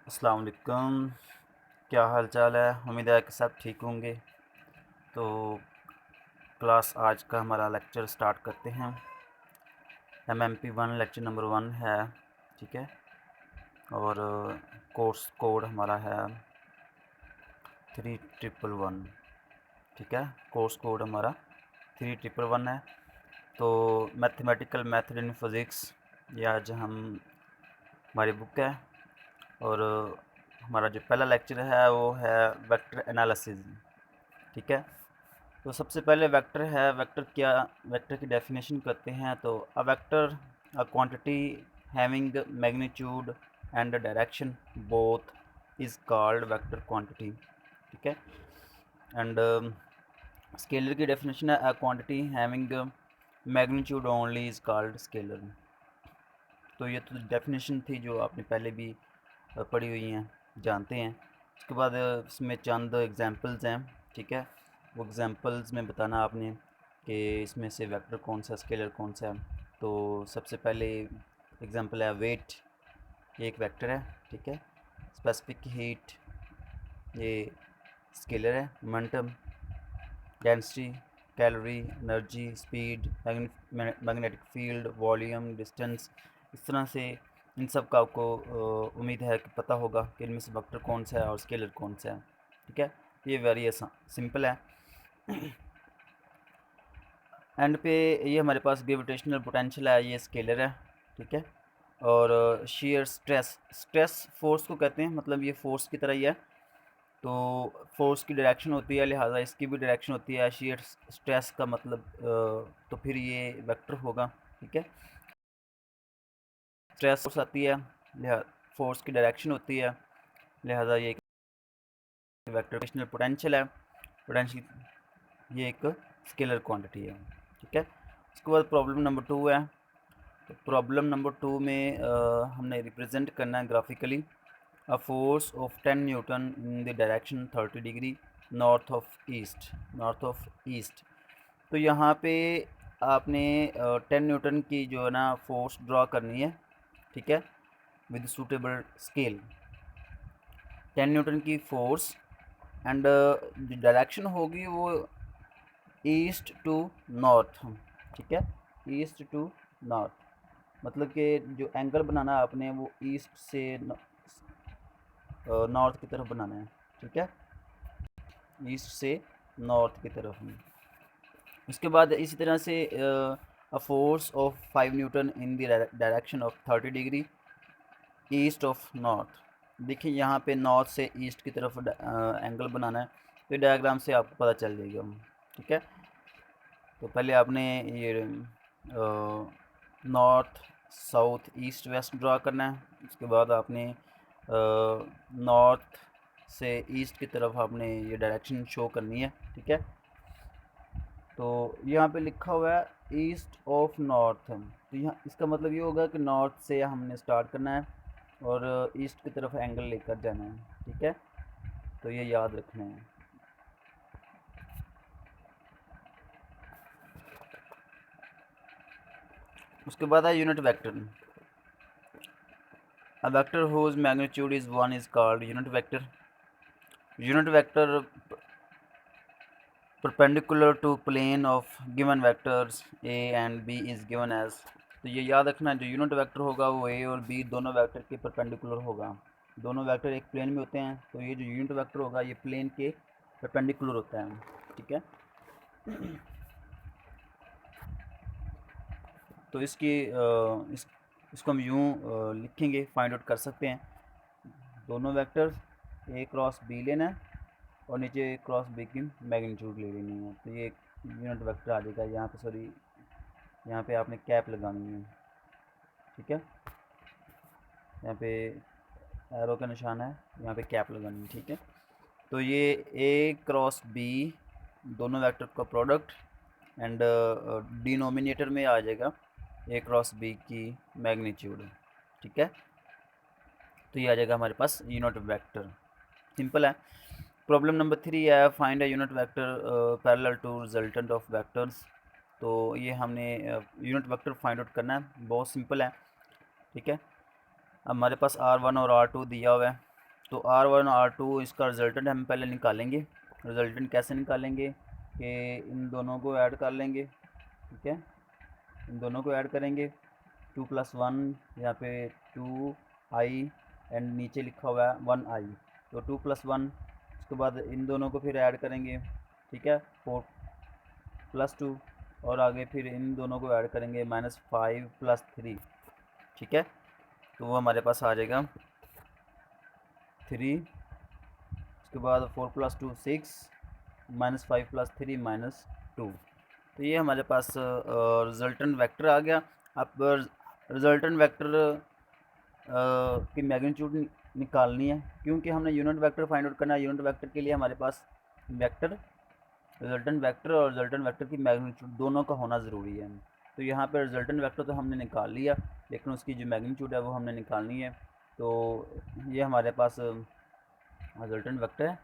अस्सलाम वालेकुम। क्या हाल चाल है? उम्मीद है कि सब ठीक होंगे। तो क्लास आज का हमारा लेक्चर स्टार्ट करते हैं। MMP1 लेक्चर नंबर 1 है, ठीक है। और कोर्स कोड हमारा है 3111, ठीक है। कोर्स कोड हमारा 3111 है। तो मैथमेटिकल मेथड इन फिज़िक्स ये आज हमारी बुक है। और हमारा जो पहला लेक्चर है वो है वेक्टर एनालिसिस, ठीक है। तो सबसे पहले वेक्टर है, वेक्टर की डेफिनेशन करते हैं। तो a vector a quantity having magnitude and direction both is called vector quantity, ठीक है। एंड स्केलर की डेफिनेशन है a quantity having magnitude only is called scalar. तो ये तो डेफिनेशन थी जो आपने पहले भी पढ़ी हुई हैं, जानते हैं। उसके बाद इसमें चंद एग्जांपल्स हैं, ठीक है। वो एग्जांपल्स में बताना आपने कि इसमें से वेक्टर कौन सा, स्केलर कौन सा है। तो सबसे पहले एग्जांपल है वेट, ये एक वेक्टर है, ठीक है। स्पेसिफिक हीट, ये स्केलर है। Momentum, density, calorie, energy, speed, magnetic field, volume, distance, इस तरह से इन सब का आपको उम्मीद है कि पता होगा कि इनमें से वेक्टर कौन सा है और स्केलर कौन सा है, ठीक है। ये वेरी सिंपल है। एंड पे ये हमारे पास ग्रेविटेशनल पोटेंशियल है, ये स्केलर है, ठीक है। और शेयर स्ट्रेस फोर्स को कहते हैं, मतलब ये फोर्स की तरह ही है। तो फोर्स की डायरेक्शन होती है, लिहाजा इसकी भी डायरेक्शन होती है। शेयर स्ट्रेस का मतलब तो फिर ये वेक्टर होगा, ठीक है। स्ट्रेस फोर्स आती है, लिहाजा फोर्स की डायरेक्शन होती है, लिहाजा ये वेक्टर पोटेंशियल है। पोटेंशियल ये एक स्केलर क्वांटिटी है, ठीक है। उसके बाद प्रॉब्लम नंबर 2 है। तो प्रॉब्लम नंबर 2 में हमने रिप्रेजेंट करना है graphically a force of 10 Newton in the direction 30 degree north of east. तो यहाँ पे आपने 10 न्यूटन की जो है ना फोर्स ड्रॉ करनी है, ठीक है, विद सूटेबल स्केल। 10 न्यूटन की फोर्स एंड जो डायरेक्शन होगी वो ईस्ट टू नॉर्थ, ठीक है। ईस्ट टू नॉर्थ मतलब कि जो एंगल बनाना है आपने वो ईस्ट से नॉर्थ की तरफ बनाना है, ठीक है। ईस्ट से नॉर्थ की तरफ में। उसके बाद इसी तरह से a force of 5 Newton in the direction of 30 degree east of north. देखिए यहाँ पे नॉर्थ से ईस्ट की तरफ एंगल बनाना है, तो डायग्राम से आपको पता चल जाएगा, ठीक है। तो पहले आपने ये north south east west draw करना है। उसके बाद आपने नॉर्थ से ईस्ट की तरफ आपने ये डायरेक्शन शो करनी है, ठीक है। तो यहाँ पे लिखा हुआ है ईस्ट ऑफ नॉर्थ, तो यहाँ इसका मतलब ये होगा कि नॉर्थ से हमने स्टार्ट करना है और ईस्ट की तरफ एंगल लेकर जाना है, ठीक है। तो ये याद रखना है। उसके बाद है unit vector. A vector whose magnitude is 1 is called unit vector. Unit vector perpendicular to plane of given vectors a and b is given as। तो ये याद रखना, जो यूनिट वेक्टर होगा वो a और b दोनों वेक्टर के परपेंडिकुलर होगा। दोनों वेक्टर एक प्लेन में होते हैं, तो ये जो यूनिट वेक्टर होगा ये प्लेन के परपेंडिकुलर होता है, ठीक है। तो इसको हम यूँ लिखेंगे, फाइंड आउट कर सकते हैं। दोनों वेक्टर ए क्रॉस बी लेना है और नीचे क्रॉस बी की मैग्नीट्यूड ले लेनी है। तो ये यूनिट वेक्टर आ जाएगा। यहाँ पे सॉरी, यहाँ पे आपने कैप लगानी है, ठीक है। यहाँ पे एरो का निशान है, यहाँ पे कैप लगानी है, ठीक है। तो ये ए क्रॉस बी दोनों वेक्टर का प्रोडक्ट एंड डिनोमिनेटर में आ जाएगा ए क्रॉस बी की मैग्नीट्यूड, ठीक है। तो ये आ जाएगा हमारे पास यूनिट वेक्टर, सिंपल है। प्रॉब्लम नंबर 3 है find a unit vector parallel to resultant of vectors. तो ये हमने यूनिट वेक्टर फाइंड आउट करना है, बहुत सिंपल है, ठीक है। हमारे पास R1 और R2 दिया हुआ है, तो R1 R2 इसका रिजल्टेंट हम पहले निकालेंगे। रिजल्टेंट कैसे निकालेंगे कि इन दोनों को ऐड कर लेंगे, ठीक है, इन दोनों को ऐड करेंगे। 2 + 1 यहाँ पे 2i एंड नीचे लिखा हुआ है 1i, तो 2 + 1। उसके बाद इन दोनों को फिर ऐड करेंगे, ठीक है, 4 + 2, और आगे फिर इन दोनों को ऐड करेंगे -5 + 3, ठीक है। तो वो हमारे पास आ जाएगा 3। उसके बाद 4 + 2 6, -5 + 3 -2। तो ये हमारे पास रिजल्टेंट वेक्टर आ गया। अब रिजल्टेंट वेक्टर की मैग्नीट्यूड निकालनी है, क्योंकि हमने यूनिट वेक्टर फाइंड आउट करना है। यूनिट वेक्टर के लिए हमारे पास वेक्टर, रिजल्टेंट वेक्टर और रिजल्टेंट वेक्टर की मैग्नीट्यूड दोनों का होना ज़रूरी है। तो यहाँ पर रिजल्टेंट वेक्टर तो हमने निकाल लिया, लेकिन उसकी जो मैग्नीट्यूड है वो हमने निकालनी है। तो ये हमारे पास रिजल्टेंट वेक्टर है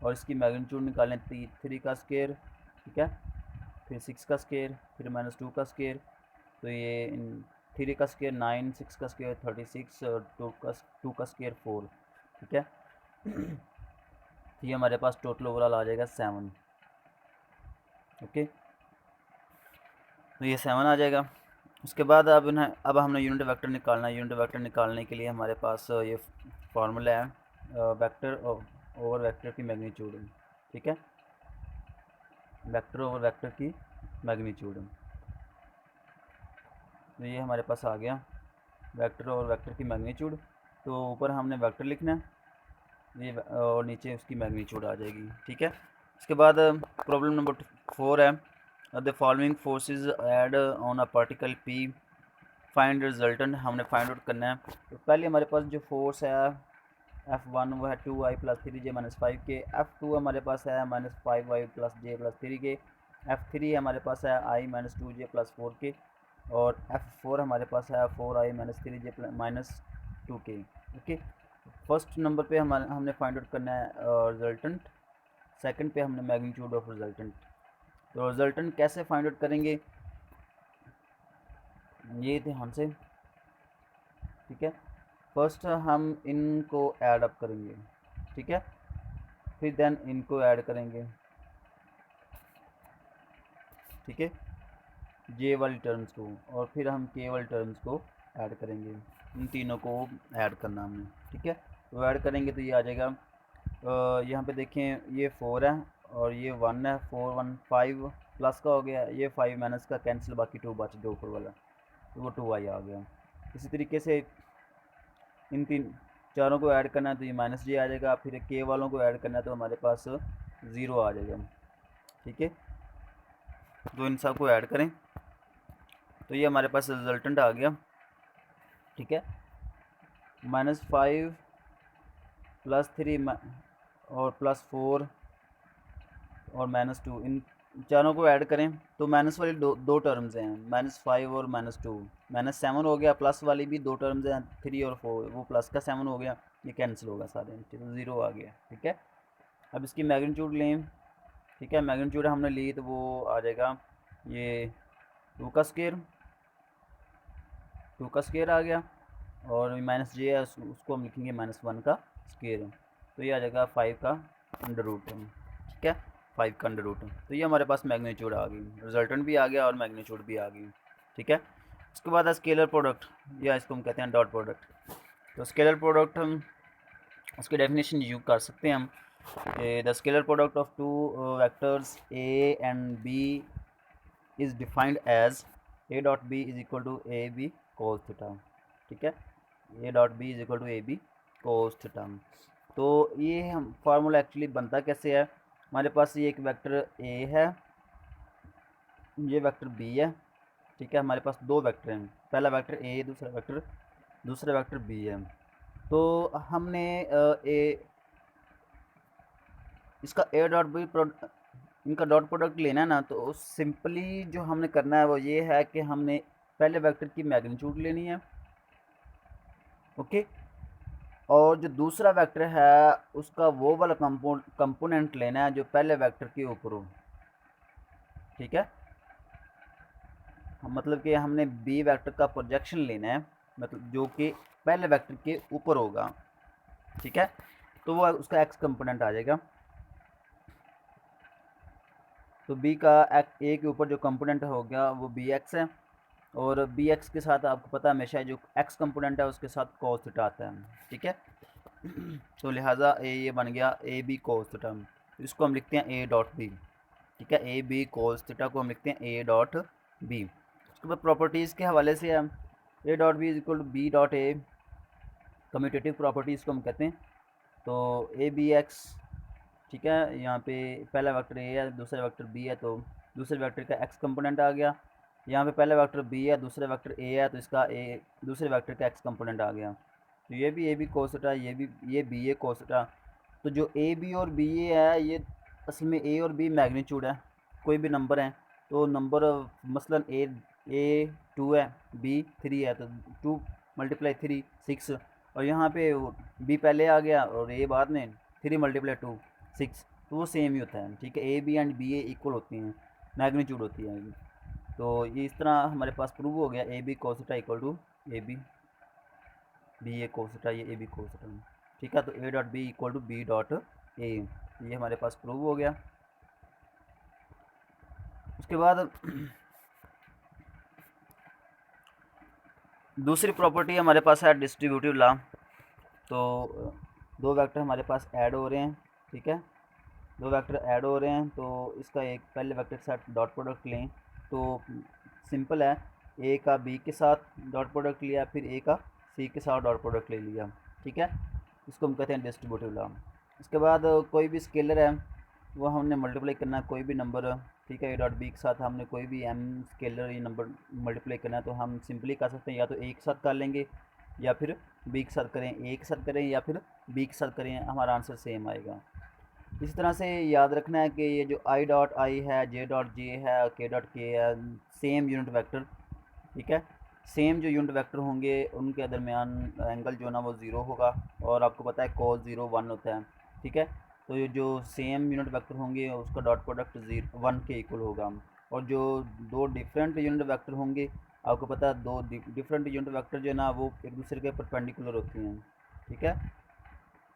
और इसकी मैग्नीट्यूड निकालें 3 का स्क्वायर, ठीक है, फिर 6 का स्क्वायर, फिर -2 का स्क्वायर। तो ये 3 का स्क्वायर 9, 6 का स्क्वायर 36 और 2 का स्क्वायर 4, ठीक है। तो ये हमारे पास टोटल ओवरऑल आ जाएगा 7, ओके। तो ये 7 आ जाएगा। उसके बाद अब हमने यूनिट वेक्टर निकालना है। यूनिट वेक्टर निकालने के लिए हमारे पास ये फार्मूला है वेक्टर ओवर वेक्टर की मैग्नीट्यूड, ठीक है, वेक्टर ओवर वेक्टर की मैग्नीट्यूड। तो ये हमारे पास आ गया वेक्टर और वेक्टर की मैग्नीट्यूड। तो ऊपर हमने वेक्टर लिखना है ये और नीचे उसकी मैग्नीट्यूड आ जाएगी, ठीक है। उसके बाद प्रॉब्लम नंबर 4 है, the following forces add on a particle P, find resultant. हमने फाइंड आउट करना है। तो पहले हमारे पास जो फोर्स है F1 वो है 2i + 3j - 5 के। F2 हमारे पास है -5y + j + 3 के। F3 हमारे पास है i - 2j + 4 के। और F4 हमारे पास है 4i - 3j - 2 के, ओके। फर्स्ट नंबर पे हमने फाइंड आउट करना है रिजल्टेंट, सेकंड पे हमने मैग्नीट्यूड ऑफ रिजल्टेंट। तो रिजल्टेंट कैसे फाइंड आउट करेंगे, ये ध्यान से, ठीक है। फर्स्ट हम इनको ऐड अप करेंगे, ठीक है, फिर देन इनको ऐड करेंगे, ठीक है, जे वाली टर्म्स को, और फिर हम के वाली टर्म्स को ऐड करेंगे। इन तीनों को ऐड करना हमने, ठीक है। तो ऐड करेंगे तो ये आ जाएगा, यहाँ पे देखें ये 4 है और ये 1 है, 4 1 5 प्लस का हो गया, ये 5 माइनस का कैंसिल, बाकी 2 बच गया ऊपर वाला, तो वो 2i आ गया। इसी तरीके से इन चारों को ऐड करना है तो ये -j आ जाएगा, फिर के वालों को ऐड करना है तो हमारे पास 0 आ जाएगा, ठीक है। तो इन सब को ऐड करें तो ये हमारे पास रिजल्टेंट आ गया, ठीक है, -5 + 3 और +4 और -2, इन चारों को ऐड करें तो माइनस वाली दो टर्म्स हैं, -5 और -2, -7 हो गया, प्लस वाली भी दो टर्म्स हैं 3 और 4, वो प्लस का 7 हो गया, ये कैंसिल होगा सारे, तो 0 आ गया, ठीक है। अब इसकी मैग्नीट्यूड लें, ठीक है, मैग्नीट्यूड हमने ली तो वो आ जाएगा ये 2 का स्क्वायर आ गया, और -j है उसको हम लिखेंगे -1 का स्क्वायर, तो ये आ जाएगा 5 का अंडर-रूट, ठीक है, 5 का अंडर-रूट। तो ये हमारे पास मैग्नीट्यूड आ गई, रिजल्टेंट भी आ गया और मैग्नीट्यूड भी आ गई, ठीक है। उसके बाद है स्केलर प्रोडक्ट, या इसको हम कहते हैं डॉट प्रोडक्ट। तो स्केलर प्रोडक्ट हम उसकी डेफिनेशन यूज कर सकते हैं हम, the scalar product of two vectors a and b is defined as a.b = ab cos theta, ठीक है, a.b = ab cos थीटा। तो ये हम फार्मूला एक्चुअली बनता कैसे है, हमारे पास ये एक वेक्टर a है, ये वेक्टर b है, ठीक है, हमारे पास दो वेक्टर हैं, पहला वेक्टर a, दूसरा वेक्टर b है। तो हमने इसका a.b इनका डॉट प्रोडक्ट लेना है ना, तो सिंपली जो हमने करना है वो ये है कि हमने पहले वेक्टर की मैग्नीट्यूड लेनी है, ओके, और जो दूसरा वेक्टर है उसका वो वाला कंपोनेंट लेना है जो पहले वेक्टर के ऊपर हो, ठीक है, मतलब कि हमने बी वेक्टर का प्रोजेक्शन लेना है, मतलब जो कि पहले वेक्टर के ऊपर होगा, ठीक है। तो वो उसका एक्स कंपोनेंट आ जाएगा। तो बी का ए के ऊपर जो कंपोनेंट हो गया वो बी एक्स है, और बी एक्स के साथ आपको पता है हमेशा जो एक्स कंपोनेंट है उसके साथ कॉस थीटा आता है, ठीक है। तो लिहाजा ये बन गया ए बी कॉस थीटा, तो इसको हम लिखते हैं ए डॉट बी, ठीक है। ए बी कॉस थीटा को हम लिखते हैं ए डॉट बी। उसके बाद प्रॉपर्टीज़ के हवाले से हम A dot B is equal to B dot A, commutative properties को हम कहते हैं। तो ए बी एक्स, ठीक है, यहाँ पे पहला वेक्टर ए है, दूसरा वेक्टर बी है, तो दूसरे वेक्टर का एक्स कंपोनेंट आ गया। यहाँ पे पहला वेक्टर बी है, दूसरा वेक्टर ए है, तो इसका ए दूसरे वेक्टर का एक्स कंपोनेंट आ गया। तो ये भी ए बी कोस थीटा, ये बी ए कोस थीटा। तो जो ए बी और बी ए है ये असल में ए और बी मैग्नीट्यूड है, कोई भी नंबर है। तो नंबर मसलन ए 2 है, बी 3 है, तो 2 × 3 6, और यहाँ पे बी पहले आ गया और ए बाद में, 3 × 2 6, तो वो सेम ही होता है, ठीक है। A B and B A equal होती हैं, मैग्नीट्यूड होती है। तो ये इस तरह हमारे पास प्रूव हो गया A B cos theta equal to A B B A cos theta, ये ए बी कोस थीटा, ठीक है। तो A dot B equal to B dot A, ये हमारे पास प्रूव हो गया। उसके बाद दूसरी प्रॉपर्टी हमारे पास है डिस्ट्रीब्यूटिव लॉ। तो दो वेक्टर हमारे पास ऐड हो रहे हैं, ठीक है, दो वेक्टर ऐड हो रहे हैं, तो इसका एक पहले वेक्टर के साथ डॉट प्रोडक्ट लें। तो सिंपल है, ए का बी के साथ डॉट प्रोडक्ट लिया, फिर ए का सी के साथ डॉट प्रोडक्ट ले लिया, ठीक है। इसको हम कहते हैं डिस्ट्रीब्यूटिव लॉ। इसके बाद कोई भी स्केलर है वो हमने मल्टीप्लाई करना है, कोई भी नंबर, ठीक है। ए डॉट बी के साथ हमने कोई भी एम स्केलर ये नंबर मल्टीप्लाई करना है, तो हम सिंपली कर सकते हैं, या तो ए के साथ कर लेंगे, या फिर बी के साथ करें, ए के साथ करें, या फिर बी के साथ करें, हमारा आंसर सेम आएगा। इसी तरह से याद रखना है कि ये जो आई डॉट आई है, जे डॉट जे है, के डॉट के है, सेम यूनिट वेक्टर, ठीक है। सेम जो यूनिट वेक्टर होंगे उनके दरमियान एंगल जो ना वो ज़ीरो होगा, और आपको पता है cos 0 1 होता है, ठीक है। तो ये जो सेम यूनिट वेक्टर होंगे उसका डॉट प्रोडक्ट 1 के इक्वल होगा। और जो दो डिफरेंट यूनिट वेक्टर होंगे, आपको पता है दो डिफरेंट यूनिट वेक्टर जो है ना वो एक दूसरे के परपेंडिकुलर होती हैं, ठीक है,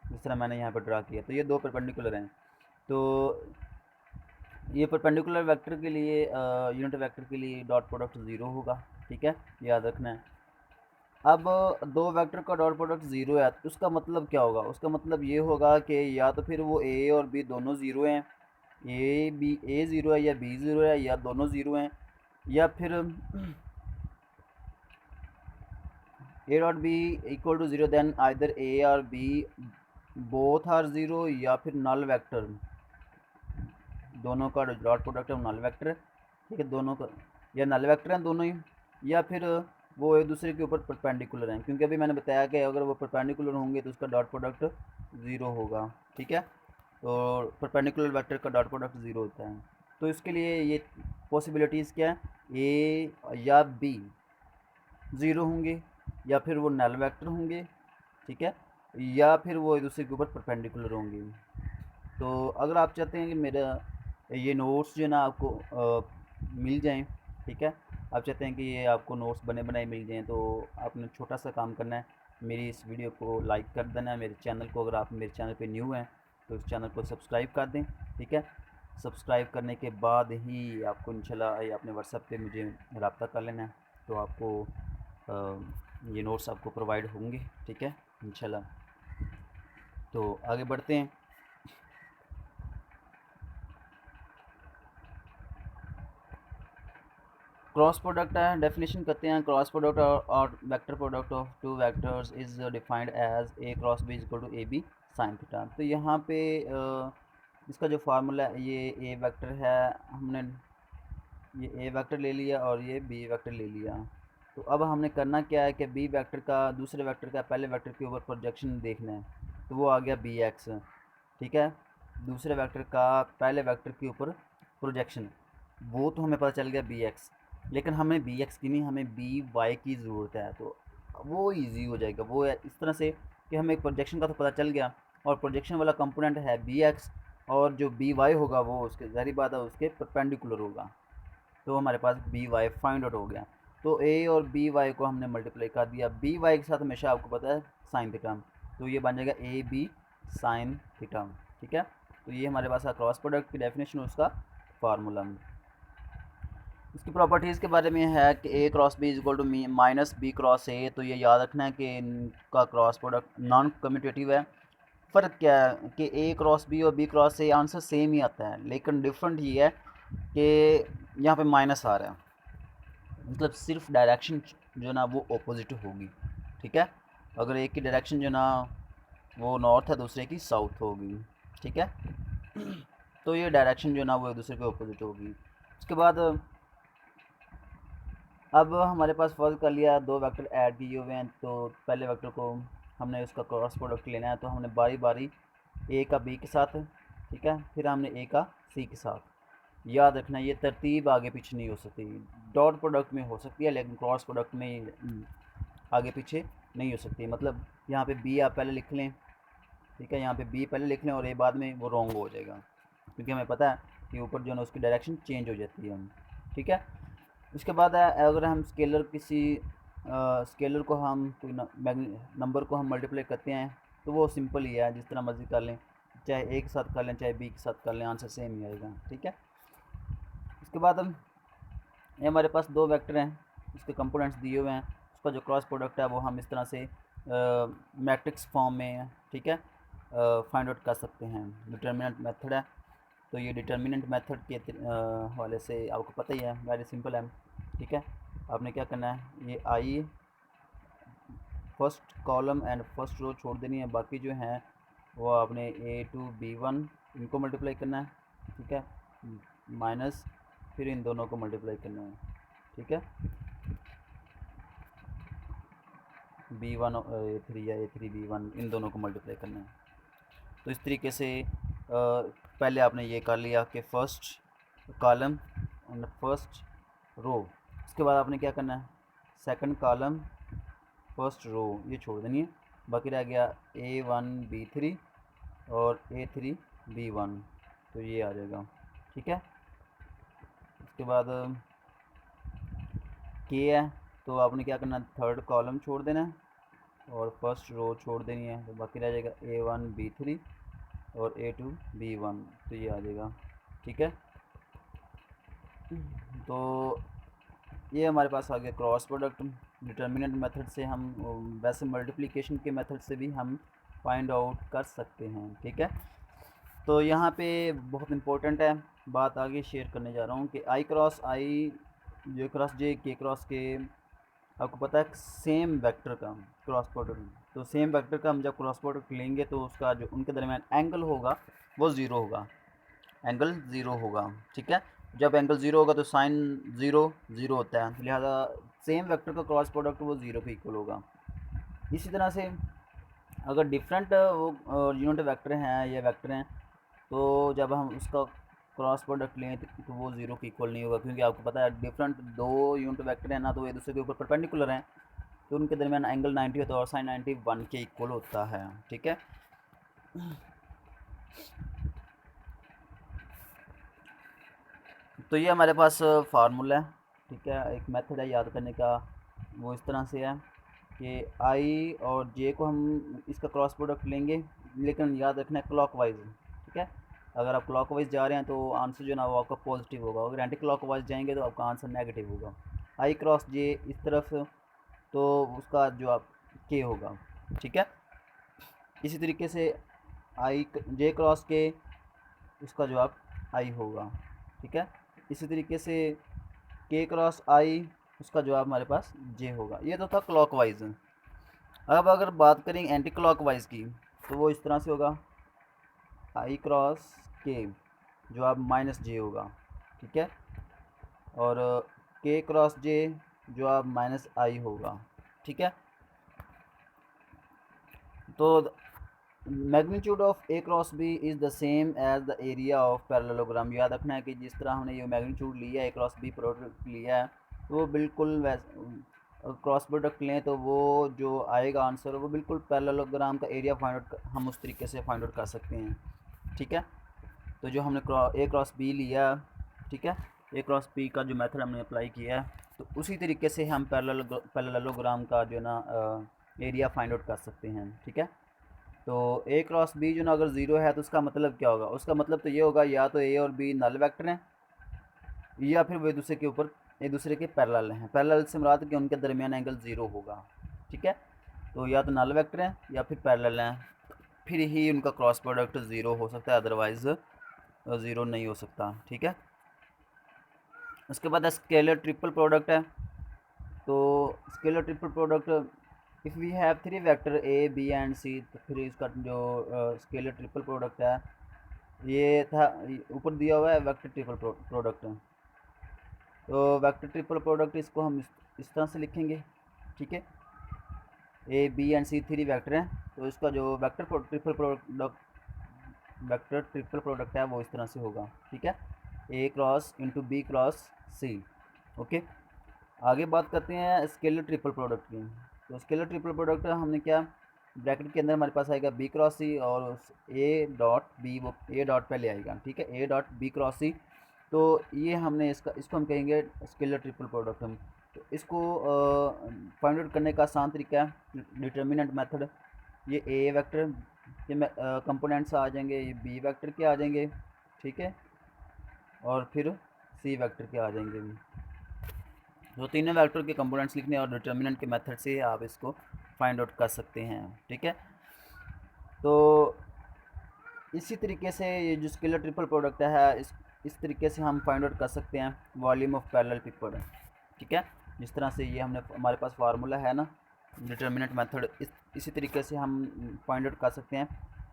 जिस तरह मैंने यहाँ पर ड्रा किया। तो ये दो परपेंडिकुलर हैं, तो ये परपेंडिकुलर वेक्टर के लिए यूनिट वेक्टर के लिए डॉट प्रोडक्ट 0 होगा, ठीक है, याद रखना है। अब दो वेक्टर का डॉट प्रोडक्ट 0 है, तो उसका मतलब क्या होगा? उसका मतलब ये होगा कि या तो फिर वो ए और बी दोनों 0 हैं, ए 0 है या बी 0 है, या दोनों 0 हैं, या फिर A dot B equal to 0, then either A और बी बोथ आर 0, या फिर नल वेक्टर, दोनों का डॉट प्रोडक्ट है नल वेक्टर है, ठीक है, दोनों का या नल वेक्टर हैं दोनों ही, या फिर वो एक दूसरे के ऊपर परपेंडिकुलर हैं, क्योंकि अभी मैंने बताया कि अगर वो परपेंडिकुलर होंगे तो उसका डॉट प्रोडक्ट 0 होगा, ठीक है। तो परपेंडिकुलर वेक्टर का डॉट प्रोडक्ट 0 होता है। तो इसके लिए ये पॉसिबिलिटीज़ क्या है, ए या बी 0 होंगे, या फिर वो नल वेक्टर होंगे, ठीक है, या फिर वो एक दूसरे के ऊपर परपेंडिकुलर होंगे। तो अगर आप चाहते हैं कि मेरा ये नोट्स जो है ना आपको मिल जाएं, ठीक है, आप चाहते हैं कि ये आपको नोट्स बने बनाए मिल जाएं, तो आपने छोटा सा काम करना है, मेरी इस वीडियो को लाइक कर देना है, मेरे चैनल को, अगर आप मेरे चैनल पे न्यू हैं तो इस चैनल को सब्सक्राइब कर दें, ठीक है। सब्सक्राइब करने के बाद ही आपको इंशाल्लाह अपने व्हाट्सएप पे मुझे रब्ता कर लेना है, तो आपको ये नोट्स आपको प्रोवाइड होंगे, ठीक है, इंशाल्लाह। तो आगे बढ़ते हैं। क्रॉस प्रोडक्ट है, डेफिनेशन करते हैं। क्रॉस प्रोडक्ट और vector product of two vectors is defined as A cross B equal to A B sine theta. तो यहाँ पे इसका जो फार्मूला है, ये ए वेक्टर है, हमने ये ए वेक्टर ले लिया और ये बी वेक्टर ले लिया। तो अब हमने करना क्या है कि बी वेक्टर का दूसरे वेक्टर का पहले वेक्टर के ऊपर प्रोजेक्शन देखना है, तो वो आ गया बी एक्स, ठीक है। दूसरे वेक्टर का पहले वेक्टर के ऊपर प्रोजेक्शन, वो तो हमें पता चल गया बी एक्स, लेकिन हमें बी एक्स की नहीं, हमें बी वाई की ज़रूरत है। तो वो इजी हो जाएगा, वो इस तरह से कि हमें प्रोजेक्शन का तो पता चल गया, और प्रोजेक्शन वाला कंपोनेंट है बी एक्स, और जो बी वाई होगा वो उसके ज़ाहिर बात है उसके परपेंडिकुलर होगा। तो हमारे पास बी वाई फाइंड आउट हो गया। तो ए और बी वाई को हमने मल्टीप्लाई कर दिया, बी वाई के साथ हमेशा आपको पता है साइन थीटा, तो ये बन जाएगा ए बी साइन थीटा। ठीक है, तो ये हमारे पास क्रॉस प्रोडक्ट की डेफिनेशन, उसका फार्मूला। इसकी प्रॉपर्टीज़ के बारे में है कि A cross B is equal to minus B cross A. तो ये याद रखना है कि इनका क्रॉस प्रोडक्ट नॉन कम्यूटेटिव है। फ़र्क क्या है कि ए क्रॉस बी और B cross A answer same ही आता है, लेकिन डिफरेंट ये है कि यहाँ पे माइनस आ रहा है, मतलब सिर्फ डायरेक्शन जो ना वो ऑपोजिट होगी। ठीक है, अगर एक की डायरेक्शन जो ना वो नॉर्थ है, दूसरे की साउथ होगी। ठीक है, तो ये डायरेक्शन जो ना वो एक दूसरे के ऑपोजिट होगी। उसके बाद अब हमारे पास फर्ज कर लिया दो वेक्टर ऐड किए हुए हैं, तो पहले वेक्टर को हमने उसका क्रॉस प्रोडक्ट लेना है, तो हमने बारी बारी ए का बी के साथ, ठीक है, फिर हमने ए का सी के साथ। याद रखना ये तरतीब आगे पीछे नहीं हो सकती, डॉट प्रोडक्ट में हो सकती है लेकिन क्रॉस प्रोडक्ट में आगे पीछे नहीं हो सकती। मतलब यहाँ पे बी आप पहले लिख लें, ठीक है, यहाँ पे बी पहले लिख लें और ए बाद में, वो रॉन्ग हो जाएगा, क्योंकि हमें पता है कि ऊपर जो है उसकी डायरेक्शन चेंज हो जाती है। ठीक है, उसके बाद अगर हम स्केलर किसी स्केलर को हम कोई नंबर को हम मल्टीप्लाई करते हैं, तो वो सिंपल ही है, जिस तरह मर्ज़ी कर लें, चाहे ए के साथ कर लें चाहे बी के साथ कर लें, आंसर सेम ही आएगा। ठीक है, उसके बाद हम ये हमारे पास दो वेक्टर हैं, उसके कंपोनेंट्स दिए हुए हैं, उसका जो क्रॉस प्रोडक्ट है वो हम इस तरह से मैट्रिक्स फॉर्म में, ठीक है, फाइंड आउट कर सकते हैं। डिटर्मिनेंट मेथड है, तो ये डिटर्मिनेंट मेथड के हवाले से आपको पता ही है, वेरी सिंपल है। ठीक है, आपने क्या करना है, ये i first column and first row छोड़ देनी है, बाकी जो हैं वो आपने ए टू बी वन इनको मल्टीप्लाई करना है। ठीक है, माइनस फिर इन दोनों को मल्टीप्लाई करना है। ठीक है, बी वन ए थ्री या ए थ्री बी वन, इन दोनों को मल्टीप्लाई करना है। तो इस तरीके से पहले आपने ये कर लिया कि first column and first row, उसके बाद आपने क्या करना है, सेकंड कॉलम फर्स्ट रो ये छोड़ देनी है, बाकी रह गया ए वन बी थ्री और ए थ्री बी वन, तो ये आ जाएगा। ठीक है, उसके बाद के है, तो आपने क्या करना है, थर्ड कॉलम छोड़ देना है और फर्स्ट रो छोड़ देनी है, तो बाकी रह जाएगा ए वन बी थ्री और ए टू बी वन, तो ये आ जाएगा। ठीक है, तो ये हमारे पास आ गया क्रॉस प्रोडक्ट। डिटर्मिनेंट मेथड से हम, वैसे मल्टीप्लिकेशन के मेथड से भी हम फाइंड आउट कर सकते हैं। ठीक है, तो यहाँ पे बहुत इम्पोर्टेंट है बात आगे शेयर करने जा रहा हूँ कि आई क्रॉस आई, जे क्रॉस जे, के क्रॉस के, आपको पता है सेम वेक्टर का क्रॉस प्रोडक्ट, तो सेम वेक्टर का हम जब क्रॉस प्रोडक्ट लेंगे तो उसका जो उनके दरमियान एंगल होगा वो ज़ीरो होगा, एंगल ज़ीरो होगा। ठीक है, जब एंगल ज़ीरो होगा तो साइन ज़ीरो ज़ीरो होता है, लिहाजा सेम वेक्टर का क्रॉस प्रोडक्ट वो ज़ीरो के इक्वल होगा। इसी तरह से अगर डिफरेंट वो यूनिट वेक्टर हैं या वेक्टर हैं, तो जब हम उसका क्रॉस प्रोडक्ट लें तो वो ज़ीरो के इक्वल नहीं होगा, क्योंकि आपको पता है डिफरेंट दो यूनिट वेक्टर हैं ना, तो एक दूसरे के ऊपर परपेंडिकुलर हैं, तो उनके दरमियान एंगल 90 होता है और साइन 91 के इक्वल होता है। ठीक है, तो ये हमारे पास फार्मूला है। ठीक है, एक मेथड है याद करने का, वो इस तरह से है कि आई और जे को हम इसका क्रॉस प्रोडक्ट लेंगे, लेकिन याद रखना है क्लॉकवाइज। ठीक है, अगर आप क्लॉकवाइज जा रहे हैं तो आंसर जो ना वो आपका पॉजिटिव होगा, अगर एंटी क्लॉकवाइज जाएंगे तो आपका आंसर नेगेटिव होगा। आई क्रॉस जे इस तरफ, तो उसका जो आप के होगा। ठीक है, इसी तरीके से आई जे क्रॉस के, उसका जवाब आई होगा। ठीक है, इसी तरीके से के क्रॉस आई, उसका जवाब हमारे पास जे होगा। ये तो था क्लॉकवाइज। अब अगर बात करें एंटी क्लॉकवाइज की, तो वो इस तरह से होगा, आई क्रॉस के जवाब माइनस जे होगा। ठीक है, और के क्रॉस जे जवाब माइनस आई होगा। ठीक है, तो magnitude of A cross B is the same as the area of parallelogram. याद रखना है कि जिस तरह हमने ये मैग्नीट्यूड लिया है, ए क्रॉस बी प्रोडक्ट लिया है, तो वो बिल्कुल क्रॉस प्रोडक्ट लें तो वो जो आएगा आंसर वो बिल्कुल पैरेललोग्राम का एरिया फाइंड आउट हम उस तरीके से फाइंड आउट कर सकते हैं। ठीक है, तो जो हमने ए क्रॉस बी लिया, ठीक है, ए क्रॉस बी का जो मेथड हमने अप्लाई किया है, तो उसी तरीके से हम पैरेललोग्राम का जो है ना एरिया फाइंड आउट कर सकते हैं। ठीक है, तो ए क्रॉस बी जो ना अगर ज़ीरो है तो उसका मतलब क्या होगा, उसका मतलब तो ये होगा या तो ए और बी नल वेक्टर हैं या फिर वो एक दूसरे के पैरेलल हैं। पैरेलल से मुराद कि उनके दरमियान एंगल ज़ीरो होगा, ठीक है। तो या तो नल वेक्टर हैं या फिर पैरेलल हैं, फिर ही उनका क्रॉस प्रोडक्ट ज़ीरो हो सकता है, अदरवाइज़ ज़ीरो नहीं हो सकता, ठीक है। उसके बाद स्केलर ट्रिपल प्रोडक्ट है। तो scalar triple product, if we have three vector A B and C, तो फिर इसका जो स्केलर ट्रिपल प्रोडक्ट है ये था, ऊपर दिया हुआ है वेक्टर ट्रिपल प्रोडक्ट। तो वेक्टर ट्रिपल प्रोडक्ट इसको हम इस तरह से लिखेंगे, ठीक है। A B and C three vector हैं, तो इसका जो वेक्टर ट्रिपल प्रोडक्ट है वो इस तरह से होगा, ठीक है। ए क्रॉस इंटू बी क्रॉस सी, ओके। आगे बात करते हैं स्केलर ट्रिपल प्रोडक्ट की। तो स्केलर ट्रिपल प्रोडक्ट हमने क्या, ब्रैकेट के अंदर हमारे पास आएगा बी क्रॉस सी और ए डॉट बी, वो ए डॉट पहले आएगा, ठीक है, ए डॉट बी क्रॉस सी। तो ये हमने इसको हम कहेंगे स्केलर ट्रिपल प्रोडक्ट। हम तो इसको फाइंड आउट करने का आसान तरीका है डिटर्मिनेंट मेथड। ये ए वेक्टर के कंपोनेंट्स आ जाएंगे, ये बी वेक्टर के आ जाएंगे, ठीक है, और फिर सी वेक्टर के आ जाएंगे भी। तो तीनों वेक्टर के कंपोनेंट्स लिखने और डिटर्मिनेंट के मेथड से आप इसको फाइंड आउट कर सकते हैं, ठीक है। तो इसी तरीके से ये जो स्केलर ट्रिपल प्रोडक्ट है इस तरीके से हम फाइंड आउट कर सकते हैं वॉल्यूम ऑफ पैरेलल पेपर, ठीक है। जिस तरह से ये हमने हमारे पास फार्मूला है ना डिटर्मिनेंट मेथड, इसी तरीके से हम फाइंड आउट कर सकते हैं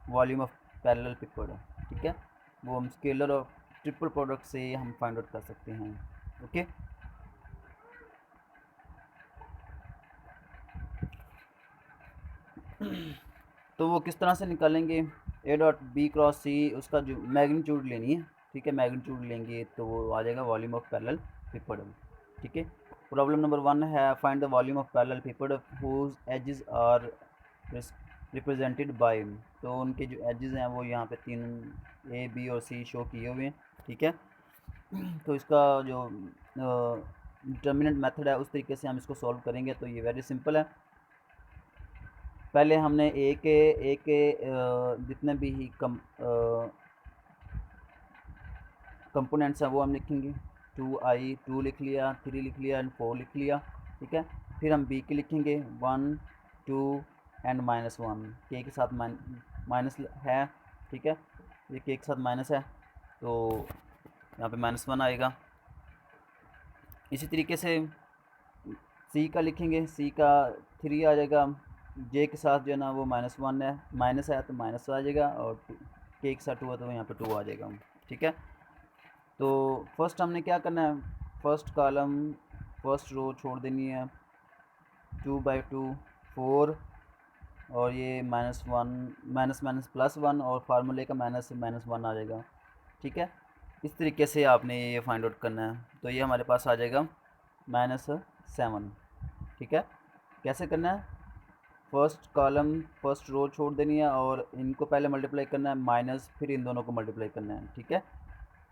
वॉल्यूम ऑफ पैरेलल पेपर, ठीक है। वो हम स्केलर और ट्रिपल प्रोडक्ट से हम फाइंड आउट कर सकते हैं, ओके। तो वो किस तरह से निकालेंगे, ए डॉट बी क्रॉस सी, उसका जो मैग्नीट्यूड लेनी है, ठीक है, मैग्नीट्यूड लेंगे तो वो आ जाएगा वॉल्यूम ऑफ पैरेलल पेपर, ठीक है। प्रॉब्लम नंबर 1 है find the volume of parallel paper whose edges are represented by. तो उनके जो एजेस हैं वो यहाँ पे 3 ए बी और सी शो किए हुए हैं, ठीक है। तो इसका जो डिटर्मिनेंट मेथड है उस तरीके से हम इसको सॉल्व करेंगे। तो ये वेरी सिंपल है। पहले हमने ए के जितने भी ही कंपोनेंट्स हैं वो हम लिखेंगे। 2 लिख लिया, 3 लिख लिया एंड 4 लिख लिया, ठीक है। फिर हम बी के लिखेंगे 1 2 एंड -1, के के साथ माइनस है, ठीक है, ये के साथ माइनस है तो यहाँ पे -1 आएगा। इसी तरीके से सी का लिखेंगे, सी का 3 आ जाएगा, जे के साथ जो है ना वो -1 है, माइनस है तो माइनस आ जाएगा, और के साथ 2 है तो यहाँ पे 2 आ जाएगा, ठीक है। तो फर्स्ट हमने क्या करना है, फर्स्ट कॉलम फर्स्ट रो छोड़ देनी है, 2/2 4 और ये -1 माइनस +1 और फार्मूले का माइनस से -1 आ जाएगा, ठीक है। इस तरीके से आपने ये फाइंड आउट करना है। तो ये हमारे पास आ जाएगा -7, ठीक है। कैसे करना है, फर्स्ट कॉलम फर्स्ट रो छोड़ देनी है और इनको पहले मल्टीप्लाई करना है माइनस, फिर इन दोनों को मल्टीप्लाई करना है, ठीक है।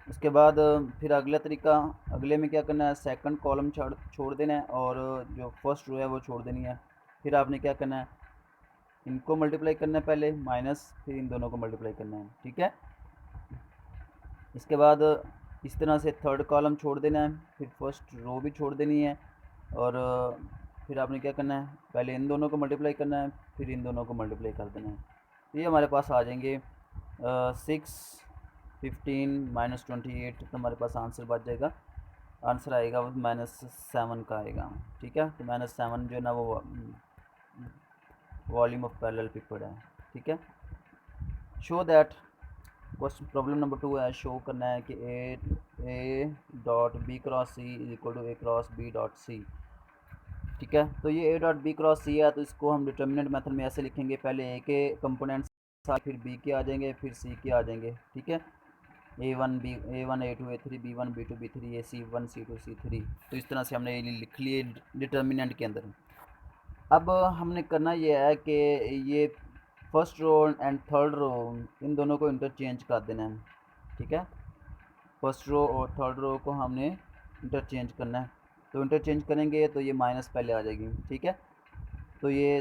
उसके बाद फिर अगला तरीका, अगले में क्या करना है, सेकंड कॉलम छोड़ देना है और जो फर्स्ट रो है वो छोड़ देनी है। फिर आपने क्या करना है, इनको मल्टीप्लाई करना है पहले माइनस, फिर इन दोनों को मल्टीप्लाई करना है, ठीक है। इसके बाद इस तरह से थर्ड कॉलम छोड़ देना है, फिर फर्स्ट रो भी छोड़ देनी है और फिर आपने क्या करना है, पहले इन दोनों को मल्टीप्लाई करना है, फिर इन दोनों को मल्टीप्लाई कर देना है। तो ये हमारे पास आ जाएंगे 6 15 -28, तो हमारे पास आंसर बच जाएगा, आंसर आएगा -7 का आएगा, ठीक है। तो -7 जो है ना वो वॉल्यूम ऑफ पैरेलल पेपर है, ठीक है। Show that, question problem number 2 है, शो करना है कि A dot B cross C is equal to A cross B dot C, ठीक है। तो ये A dot B cross C है, तो इसको हम डिटर्मिनेंट मेथड में ऐसे लिखेंगे, पहले ए के कंपोनेंट्स फिर बी के आ जाएंगे, फिर सी के आ जाएंगे, ठीक है। A1 A2 A3 B1 B2 B3 C1 C2 C3। तो इस तरह से हमने ये लिख लिए डिटर्मिनेंट के अंदर। अब हमने करना ये है कि ये first row and third row इन दोनों को इंटरचेंज कर देना है, ठीक है। फर्स्ट रो और थर्ड रो को हमने इंटरचेंज करना है। तो इंटरचेंज करेंगे तो ये माइनस पहले आ जाएगी, ठीक है। तो ये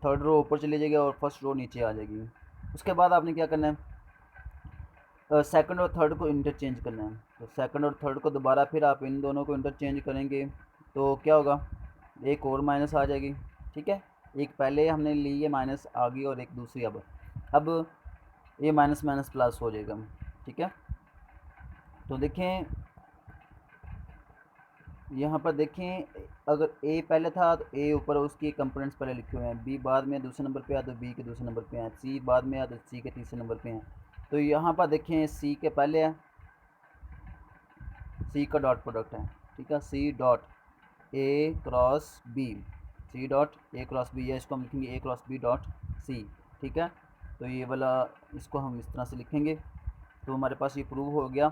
थर्ड रो ऊपर चली जाएगी और फर्स्ट रो नीचे आ जाएगी। उसके बाद आपने क्या करना है, सेकंड और थर्ड को इंटरचेंज करना है। तो सेकंड और थर्ड को दोबारा फिर आप इन दोनों को इंटरचेंज करेंगे तो क्या होगा, एक और माइनस आ जाएगी। ठीक है, एक पहले हमने ली है माइनस आ गई और एक दूसरी अब ये माइनस माइनस प्लस हो जाएगा। ठीक है, तो देखें यहाँ पर देखें, अगर ए पहले था तो ए ऊपर उसकी कंपोनेंट्स पहले लिखे हुए हैं, बी बाद में दूसरे नंबर पे आया तो बी के दूसरे नंबर पे हैं, सी बाद में आया तो सी के तीसरे नंबर पे हैं। तो यहाँ पर देखें सी के पहले है, सी का डॉट प्रोडक्ट है। ठीक है, C dot A cross B, C dot A cross B, या इसको हम लिखेंगे A cross B dot C. ठीक है, तो ये वाला इसको हम इस तरह से लिखेंगे। तो हमारे पास ये प्रूव हो गया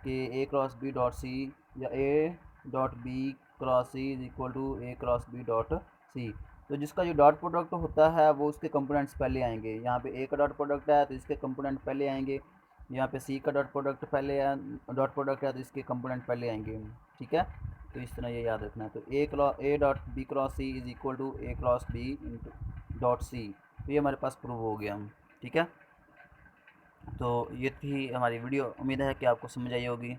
कि A cross B dot C या A dot B cross C is equal to A cross B dot C. तो जिसका जो डॉट प्रोडक्ट होता है वो उसके कंपोनेंट्स पहले आएंगे। यहाँ पे ए का डॉट प्रोडक्ट है तो इसके कंपोनेंट पहले आएंगे, यहाँ पे सी का डॉट प्रोडक्ट पहले है, डॉट प्रोडक्ट है तो इसके कंपोनेंट पहले आएंगे। ठीक है, तो इस तरह ये याद रखना है। तो A dot B cross C is equal to A cross B into dot C. तो ये हमारे पास प्रूव हो गया। ठीक है, तो ये थी हमारी वीडियो। उम्मीद है कि आपको समझ आई होगी।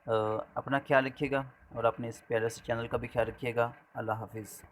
अपना ख्याल रखिएगा और अपने इस प्यारे से चैनल का भी ख्याल रखिएगा। अल्लाह हाफिज़।